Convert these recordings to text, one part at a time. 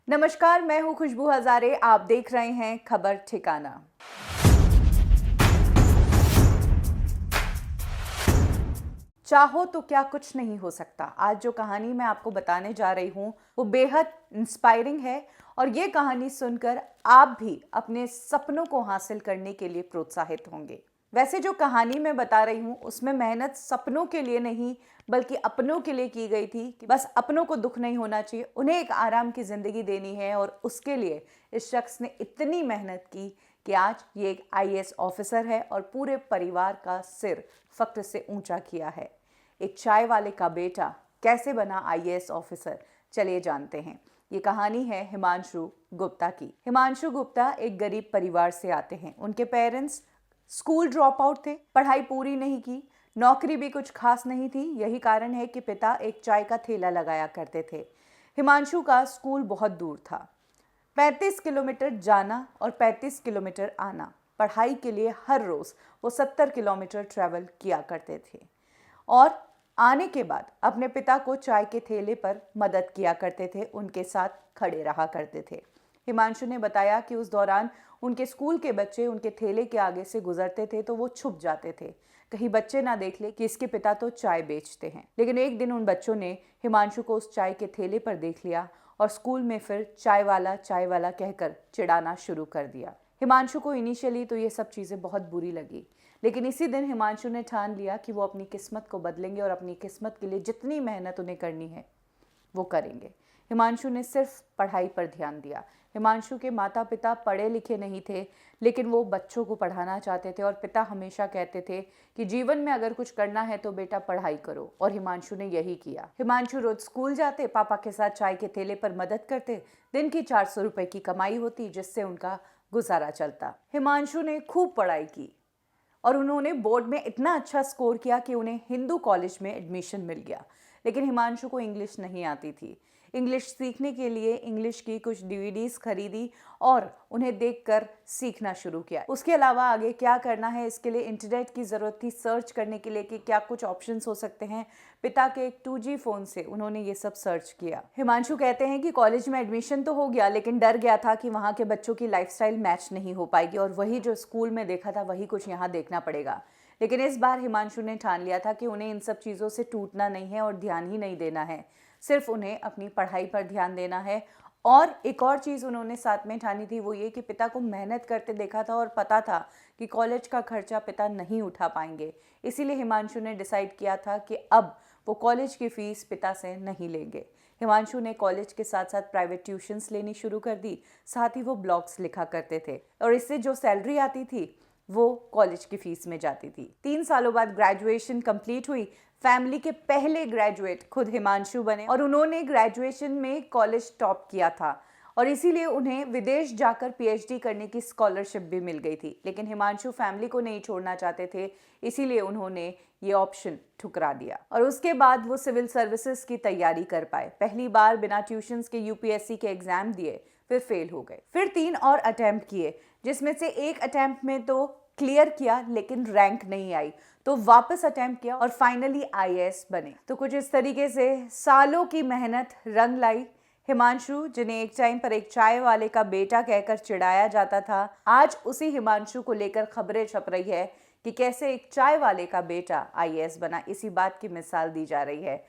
नमस्कार, मैं हूं खुशबू हजारे। आप देख रहे हैं खबर ठिकाना। चाहो तो क्या कुछ नहीं हो सकता। आज जो कहानी मैं आपको बताने जा रही हूं वो बेहद इंस्पायरिंग है और ये कहानी सुनकर आप भी अपने सपनों को हासिल करने के लिए प्रोत्साहित होंगे। वैसे जो कहानी मैं बता रही हूँ उसमें मेहनत सपनों के लिए नहीं बल्कि अपनों के लिए की गई थी कि बस अपनों को दुख नहीं होना चाहिए, उन्हें एक आराम की ज़िंदगी देनी है। और उसके लिए इस शख्स ने इतनी मेहनत की कि आज ये एक आईएएस ऑफिसर है और पूरे परिवार का सिर फख्र से ऊंचा किया है। एक चाय वाले का बेटा कैसे बना आईएएस ऑफिसर, चलिए जानते हैं। ये कहानी है हिमांशु गुप्ता की। हिमांशु गुप्ता एक गरीब परिवार से आते हैं। उनके पेरेंट्स स्कूल ड्रॉप आउट थे, पढ़ाई पूरी नहीं की, नौकरी भी कुछ खास नहीं थी। यही कारण है कि पिता एक चाय का ठेला लगाया करते थे। हिमांशु का स्कूल बहुत दूर था, 35 किलोमीटर जाना और 35 किलोमीटर आना। पढ़ाई के लिए हर रोज़ वो 70 किलोमीटर ट्रैवल किया करते थे और आने के बाद अपने पिता को चाय के ठेले पर मदद किया करते थे, उनके साथ खड़े रहा करते थे। हिमांशु ने बताया कि उस दौरान उनके स्कूल के बच्चे उनके ठेले के आगे से गुजरते थे तो वो छुप जाते थे, कहीं बच्चे ना देख ले कि इसके पिता तो चाय बेचते हैं। लेकिन एक दिन उन बच्चों ने हिमांशु को उस चाय के ठेले पर देख लिया और स्कूल में फिर चाय वाला कहकर चिढ़ाना शुरू कर दिया। हिमांशु को इनिशियली तो ये सब चीज़ें बहुत बुरी लगी, लेकिन इसी दिन हिमांशु ने ठान लिया कि वो अपनी किस्मत को बदलेंगे और अपनी किस्मत के लिए जितनी मेहनत उन्हें करनी है वो करेंगे। हिमांशु ने सिर्फ पढ़ाई पर ध्यान दिया। हिमांशु के माता पिता पढ़े लिखे नहीं थे, लेकिन वो बच्चों को पढ़ाना चाहते थे और पिता हमेशा कहते थे कि जीवन में अगर कुछ करना है तो बेटा पढ़ाई करो, और हिमांशु ने यही किया। हिमांशु रोज स्कूल जाते, पापा के साथ चाय के ठेले पर मदद करते। दिन की 400 रुपए की कमाई होती जिससे उनका गुजारा चलता। हिमांशु ने खूब पढ़ाई की और उन्होंने बोर्ड में इतना अच्छा स्कोर किया कि उन्हें हिंदू कॉलेज में एडमिशन मिल गया। लेकिन हिमांशु को इंग्लिश नहीं आती थी। इंग्लिश सीखने के लिए इंग्लिश की कुछ डीवीडीज खरीदी और उन्हें देखकर सीखना शुरू किया। उसके अलावा आगे क्या करना है इसके लिए इंटरनेट की ज़रूरत थी, सर्च करने के लिए कि क्या कुछ ऑप्शंस हो सकते हैं। पिता के एक 2G फ़ोन से उन्होंने ये सब सर्च किया। हिमांशु कहते हैं कि कॉलेज में एडमिशन तो हो गया, लेकिन डर गया था कि वहाँ के बच्चों की लाइफस्टाइल मैच नहीं हो पाएगी और वही जो स्कूल में देखा था वही कुछ यहाँ देखना पड़ेगा। लेकिन इस बार हिमांशु ने ठान लिया था कि उन्हें इन सब चीज़ों से टूटना नहीं है और ध्यान ही नहीं देना है, सिर्फ उन्हें अपनी पढ़ाई पर ध्यान देना है। और एक और चीज़ उन्होंने साथ में ठानी थी, वो ये कि पिता को मेहनत करते देखा था और पता था कि कॉलेज का खर्चा पिता नहीं उठा पाएंगे। इसीलिए हिमांशु ने डिसाइड किया था कि अब वो कॉलेज की फ़ीस पिता से नहीं लेंगे। हिमांशु ने कॉलेज के साथ साथ प्राइवेट ट्यूशन्स लेनी शुरू कर दी, साथ ही वो ब्लॉग्स लिखा करते थे और इससे जो सैलरी आती थी वो कॉलेज की फीस में जाती थी। 3 सालों बाद ग्रेजुएशन कंप्लीट हुई। फैमिली के पहले ग्रेजुएट खुद हिमांशु बने और उन्होंने ग्रेजुएशन में कॉलेज टॉप किया था और इसीलिए उन्हें विदेश जाकर पीएचडी करने की स्कॉलरशिप भी मिल गई थी। लेकिन हिमांशु फैमिली को नहीं छोड़ना चाहते थे, इसीलिए उन्होंने ये ऑप्शन ठुकरा दिया और उसके बाद वो सिविल सर्विसेज की तैयारी कर पाए। पहली बार बिना ट्यूशन्स के यूपीएससी के एग्जाम दिए, फिर फेल हो गए। फिर 3 और अटेम्प्ट किए, जिसमें से एक अटेम्प्ट में तो क्लियर किया लेकिन रैंक नहीं आई, तो वापस अटेम्प्ट किया और फाइनली आईएएस बने। तो कुछ इस तरीके से सालों की मेहनत रंग लाई। हिमांशु, जिन्हें एक टाइम पर एक चाय वाले का बेटा कहकर चिढ़ाया जाता था, आज उसी हिमांशु को लेकर खबरें छप रही है कि कैसे एक चाय वाले का बेटा आईएएस बना। इसी बात की मिसाल दी जा रही है।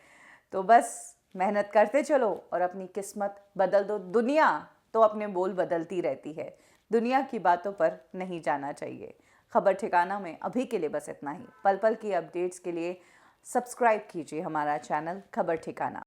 तो बस मेहनत करते चलो और अपनी किस्मत बदल दो। दुनिया तो अपने बोल बदलती रहती है, दुनिया की बातों पर नहीं जाना चाहिए। खबर ठिकाना में अभी के लिए बस इतना ही। पल पल की अपडेट्स के लिए सब्सक्राइब कीजिए हमारा चैनल खबर ठिकाना।